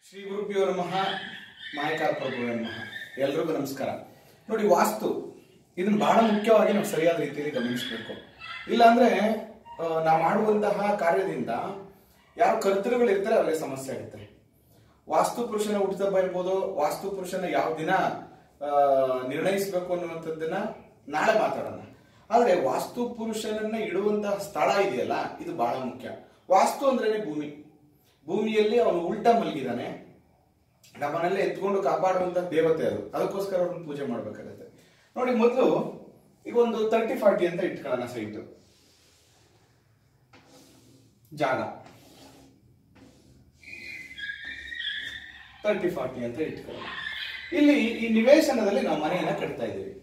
ಶ್ರೀ ಗುರುಭ್ಯೋ ನಮಃ ಮಾಯಕಾರ ಪ್ರಭುವೇ ನಮಃ. ಎಲ್ರಿಗೂ ನಮಸ್ಕಾರ. ನೋಡಿ, ವಾಸ್ತು ಇದನ್ನು ಬಹಳ ಮುಖ್ಯವಾಗಿ ನಾವು ಸರಿಯಾದ ರೀತಿಯಲ್ಲಿ ಗಮನಿಸಬೇಕು. ಇಲ್ಲಾಂದ್ರೆ ನಾವು ಮಾಡುವಂತಹ ಕಾರ್ಯದಿಂದ ಯಾರು ಕರ್ತೃಗಳು ಇರ್ತಾರೆ ಅವರಿಗೆ ಸಮಸ್ಯೆ ಆಗುತ್ತೆ. ವಾಸ್ತು ಪುರುಷನ ಹುಟ್ಟಿದಬ್ಬ ಇರ್ಬೋದು, ವಾಸ್ತು ಪುರುಷನ ಯಾವ ದಿನ ನಿರ್ಣಯಿಸಬೇಕು ಅನ್ನುವಂಥದ್ದನ್ನ ನಾಳೆ ಮಾತಾಡೋಣ. ಆದ್ರೆ ವಾಸ್ತು ಪುರುಷನನ್ನ ಇಡುವಂತಹ ಸ್ಥಳ ಇದೆಯಲ್ಲ, ಇದು ಬಹಳ ಮುಖ್ಯ. ವಾಸ್ತು ಅಂದ್ರೇನೆ ಭೂಮಿ. ಭೂಮಿಯಲ್ಲಿ ಅವನು ಉಲ್ಟಾ ಮಲಗಿದಾನೆ, ನಮ್ಮನೆಲ್ಲ ಎತ್ಕೊಂಡು ಕಾಪಾಡುವಂತ ದೇವತೆ ಅದು. ಅದಕ್ಕೋಸ್ಕರ ಅವ್ರನ್ನ ಪೂಜೆ ಮಾಡ್ಬೇಕಾಗತ್ತೆ. ನೋಡಿ, ಮೊದಲು ಈಗ ಒಂದು 30-40 ಅಂತ ಇಟ್ಕೊಳ್ಳೋಣ. ಸೈಟ್ ಜಾಗ 30-40 ಅಂತ ಇಟ್ಕೊಳ್ಳೋಣ. ಇಲ್ಲಿ ಈ ನಿವೇಶನದಲ್ಲಿ ನಾವು ಮನೆಯನ್ನ ಕಟ್ತಾ ಇದ್ದೀವಿ.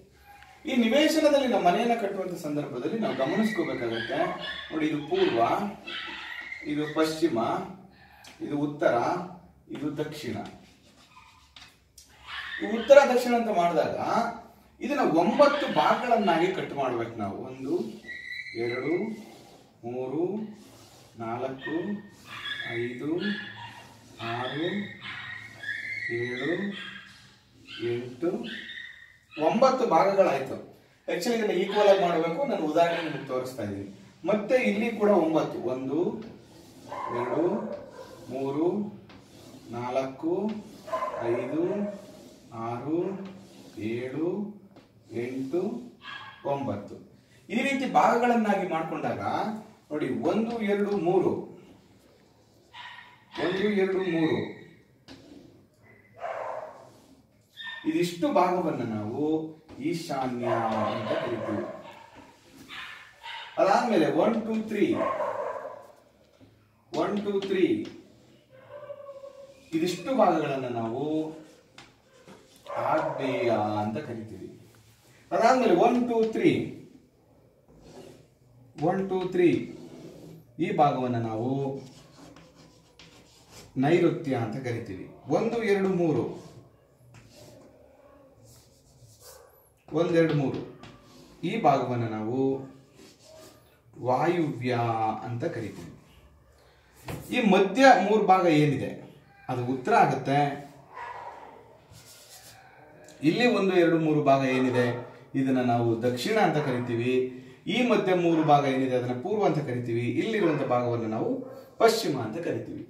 ಈ ನಿವೇಶನದಲ್ಲಿ ನಾವು ಮನೆಯನ್ನ ಕಟ್ಟುವಂತ ಸಂದರ್ಭದಲ್ಲಿ ನಾವು ಗಮನಿಸ್ಕೋಬೇಕಾಗತ್ತೆ. ನೋಡಿ, ಇದು ಪೂರ್ವ, ಇದು ಪಶ್ಚಿಮ, ಇದು ಉತ್ತರ, ಇದು ದಕ್ಷಿಣ. ಈ ಉತ್ತರ ದಕ್ಷಿಣ ಅಂತ ಮಾಡಿದಾಗ ಇದನ್ನ 9 ಭಾಗಗಳನ್ನಾಗಿ ಕಟ್ ಮಾಡ್ಬೇಕು ನಾವು. 1 2 3 4 5 6 7 8 9 ಭಾಗಗಳಾಯ್ತು. ಆಕ್ಚುಲಿ ಇದನ್ನ ಈಕ್ವಲ್ ಆಗಿ ಮಾಡಬೇಕು. ನಾನು ಉದಾಹರಣೆ ನಿಮಗೆ ತೋರಿಸ್ತಾ ಇದ್ದೀನಿ. ಮತ್ತೆ ಇಲ್ಲಿ ಕೂಡ 9 1 2 3 4 5 6 7 8 9 ಈ ರೀತಿ ಭಾಗಗಳನ್ನಾಗಿ ಮಾಡ್ಕೊಂಡಾಗ ನೋಡಿ, 1 2 3 1 2 3 ಇದಿಷ್ಟು ಭಾಗವನ್ನ ನಾವು ಈಶಾನ್ಯ ಅಂತ ಕರಿತೀವಿ. ಅದಾದ್ಮೇಲೆ 1 2 3 1 2 3 ಇದಿಷ್ಟು ಭಾಗಗಳನ್ನ ನಾವು ಆಗ್ನೇಯ ಅಂತ ಕರಿತೀವಿ. ಅದಾದ್ಮೇಲೆ 1 2 3 1 2 3 ಈ ಭಾಗವನ್ನ ನಾವು ನೈಋತ್ಯ ಅಂತ ಕರಿತೀವಿ. 1 2 3 1 2 3 ಈ ಭಾಗವನ್ನ ನಾವು ವಾಯುವ್ಯ ಅಂತ ಕರಿತೀವಿ. ಈ ಮಧ್ಯ 3 ಭಾಗ ಏನಿದೆ ಅದು ಉತ್ತರ ಆಗುತ್ತೆ. ಇಲ್ಲಿ 1 2 3 ಭಾಗ ಏನಿದೆ ಇದನ್ನ ನಾವು ದಕ್ಷಿಣ ಅಂತ ಕರಿತೀವಿ. ಈ ಮಧ್ಯ 3 ಭಾಗ ಏನಿದೆ ಅದನ್ನ ಪೂರ್ವ ಅಂತ ಕರಿತೀವಿ. ಇಲ್ಲಿರುವಂತಹ ಭಾಗವನ್ನು ನಾವು ಪಶ್ಚಿಮ ಅಂತ ಕರಿತೀವಿ.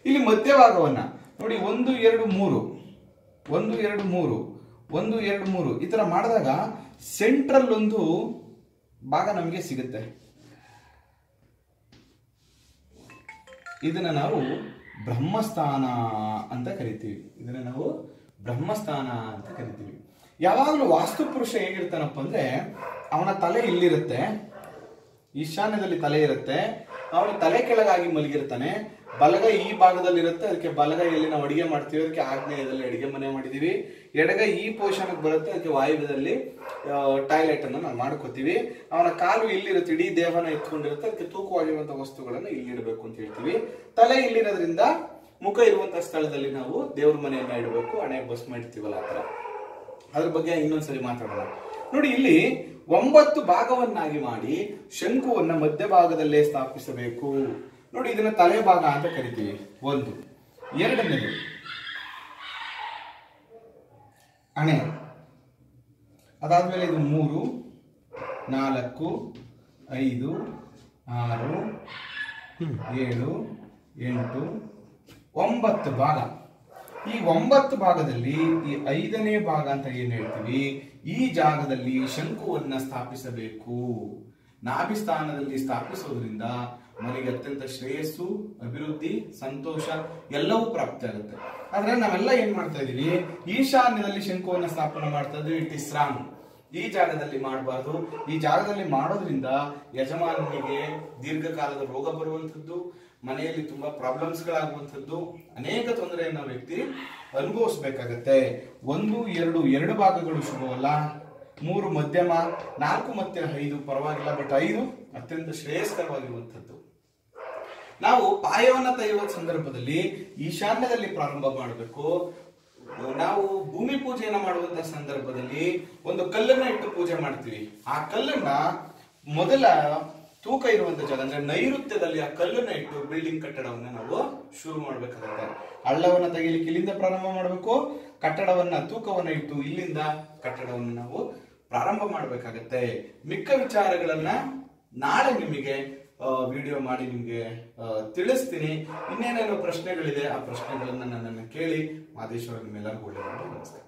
ಇಲ್ಲಿ ಮಧ್ಯ ಭಾಗವನ್ನ ನೋಡಿ, 1 2 3 1 2 3 1 2 3 ಈ ತರ ಮಾಡಿದಾಗ ಸೆಂಟ್ರಲ್ ಒಂದು ಭಾಗ ನಮಗೆ ಸಿಗುತ್ತೆ. ಇದನ್ನ ನಾವು ಬ್ರಹ್ಮಸ್ಥಾನ ಅಂತ ಕರಿತೀವಿ. ಇದನ್ನ ನಾವು ಬ್ರಹ್ಮಸ್ಥಾನ ಅಂತ ಕರಿತೀವಿ. ಯಾವಾಗಲೂ ವಾಸ್ತು ಪುರುಷ ಹೇಗಿರ್ತಾನಪ್ಪ ಅಂದ್ರೆ, ಅವನ ತಲೆ ಇಲ್ಲಿರುತ್ತೆ, ಈಶಾನ್ಯದಲ್ಲಿ ತಲೆ ಇರುತ್ತೆ, ಅವನ ತಲೆ ಕೆಳಗಾಗಿ ಮಲಗಿರ್ತಾನೆ. ಬಲಗೈ ಈ ಭಾಗದಲ್ಲಿ ಇರುತ್ತೆ, ಅದಕ್ಕೆ ಬಲಗೈಯಲ್ಲಿ ನಾವು ಅಡಿಗೆ ಮಾಡ್ತೀವಿ, ಅದಕ್ಕೆ ಆಗ್ನೇಯದಲ್ಲಿ ಅಡಿಗೆ ಮನೆ ಮಾಡಿದೀವಿ. ಎಡಗೈ ಈ ಪೋಷಣಕ್ಕೆ ಬರುತ್ತೆ, ಅದಕ್ಕೆ ವಾಯುವ್ಯದಲ್ಲಿ ಟಾಯ್ಲೆಟ್ ಅನ್ನು ನಾವು ಮಾಡ್ಕೋತೀವಿ. ಅವನ ಕಾಲು ಇಲ್ಲಿರುತ್ತೆ, ಇಡೀ ದೇಹನ ಎತ್ಕೊಂಡಿರುತ್ತೆ, ಅದಕ್ಕೆ ತೂಕವಾಗಿರುವಂತಹ ವಸ್ತುಗಳನ್ನು ಇಲ್ಲಿಡಬೇಕು ಅಂತ ಹೇಳ್ತೀವಿ. ತಲೆ ಇಲ್ಲಿರೋದ್ರಿಂದ ಮುಖ ಇರುವಂತಹ ಸ್ಥಳದಲ್ಲಿ ನಾವು ದೇವ್ರ ಮನೆಯನ್ನ ಇಡಬೇಕು, ಹಣೆ ಭಸ್ಮ ಇಡ್ತೀವಲ್ಲ ಆ ತರ. ಅದ್ರ ಬಗ್ಗೆ ಇನ್ನೊಂದ್ಸರಿ ಮಾತಾಡೋಣ. ನೋಡಿ, ಇಲ್ಲಿ 9 ಭಾಗವನ್ನಾಗಿ ಮಾಡಿ ಶಂಕುವನ್ನ ಮಧ್ಯಭಾಗದಲ್ಲೇ ಸ್ಥಾಪಿಸಬೇಕು. ನೋಡಿ, ಇದನ್ನ ತಲೆ ಭಾಗ ಅಂತ ಕರಿತೀವಿ. 1 2ನೇದು ಹಣೆ, ಅದಾದ್ಮೇಲೆ ಇದು 3 4 5 6 7 8 9 ಭಾಗ. ಈ 9 ಭಾಗದಲ್ಲಿ ಈ 5ನೇ ಭಾಗ ಅಂತ ಏನ್ ಹೇಳ್ತೀವಿ, ಈ ಜಾಗದಲ್ಲಿ ಶಂಕುವನ್ನ ಸ್ಥಾಪಿಸಬೇಕು. ನಾಭಿ ಸ್ಥಾನದಲ್ಲಿ ಸ್ಥಾಪಿಸೋದ್ರಿಂದ ಮನೆಗೆ ಅತ್ಯಂತ ಶ್ರೇಯಸ್ಸು, ಅಭಿವೃದ್ಧಿ, ಸಂತೋಷ ಎಲ್ಲವೂ ಪ್ರಾಪ್ತಿ ಆಗುತ್ತೆ. ಆದ್ರೆ ನಾವೆಲ್ಲ ಏನ್ ಮಾಡ್ತಾ ಇದೀವಿ, ಈಶಾನ್ಯದಲ್ಲಿ ಶಂಕುವನ್ನ ಸ್ಥಾಪನೆ ಮಾಡ್ತಾ ಇದ್ವಿ. It is wrong. ಈ ಜಾಗದಲ್ಲಿ ಮಾಡಬಾರ್ದು. ಈ ಜಾಗದಲ್ಲಿ ಮಾಡೋದ್ರಿಂದ ಯಜಮಾನನಿಗೆ ದೀರ್ಘಕಾಲದ ರೋಗ ಬರುವಂಥದ್ದು, ಮನೆಯಲ್ಲಿ ತುಂಬಾ ಪ್ರಾಬ್ಲಮ್ಸ್ ಗಳಾಗುವಂಥದ್ದು, ಅನೇಕ ತೊಂದರೆಯನ್ನ ವ್ಯಕ್ತಿ ಅನುಭವಿಸಬೇಕಾಗತ್ತೆ. 1 2 ಭಾಗಗಳು ಶುಭವಲ್ಲ, 3 ಮಧ್ಯಮ, 4 ಮತ್ತೆ 5 ಪರವಾಗಿಲ್ಲ, ಬಟ್ 5 ಅತ್ಯಂತ ಶ್ರೇಯಸ್ಕರವಾಗಿರುವಂಥದ್ದು. ನಾವು ಪಾಯವನ್ನ ತೆಗೆಯುವ ಸಂದರ್ಭದಲ್ಲಿ ಈಶಾನ್ಯದಲ್ಲಿ ಪ್ರಾರಂಭ ಮಾಡಬೇಕು. ನಾವು ಭೂಮಿ ಪೂಜೆಯನ್ನ ಮಾಡುವಂತಹ ಸಂದರ್ಭದಲ್ಲಿ ಒಂದು ಕಲ್ಲನ್ನ ಇಟ್ಟು ಪೂಜೆ ಮಾಡ್ತೀವಿ. ಆ ಕಲ್ಲನ್ನ ಮೊದಲ ತೂಕ ಇರುವಂತ ಜಾಗ ಅಂದ್ರೆ ನೈಋತ್ಯದಲ್ಲಿ ಆ ಕಲ್ಲನ್ನ ಇಟ್ಟು ಬಿಲ್ಡಿಂಗ್ ಕಟ್ಟಡವನ್ನ ನಾವು ಶುರು ಮಾಡ್ಬೇಕಾಗುತ್ತೆ. ಹಳ್ಳವನ್ನ ತೆಗಿಲಿಕ್ಕೆ ಇಲ್ಲಿಂದ ಪ್ರಾರಂಭ ಮಾಡಬೇಕು, ಕಟ್ಟಡವನ್ನ ತೂಕವನ್ನ ಇಟ್ಟು ಇಲ್ಲಿಂದ ಕಟ್ಟಡವನ್ನು ನಾವು ಪ್ರಾರಂಭ ಮಾಡಬೇಕಾಗತ್ತೆ. ಮಿಕ್ಕ ವಿಚಾರಗಳನ್ನ ನಾಳೆ ನಿಮಗೆ ವಿಡಿಯೋ ಮಾಡಿ ನಿಮ್ಗೆ ತಿಳಿಸ್ತೀನಿ. ಇನ್ನೇನೇನೋ ಪ್ರಶ್ನೆಗಳಿದೆ, ಆ ಪ್ರಶ್ನೆಗಳನ್ನ ನನ್ನನ್ನು ಕೇಳಿ. ಮಾದೇಶ್ವರ ನಿಮ್ಮೆಲ್ಲರಿಗೂ ಒಳ್ಳೆಯದು. ನಮಸ್ಕಾರ.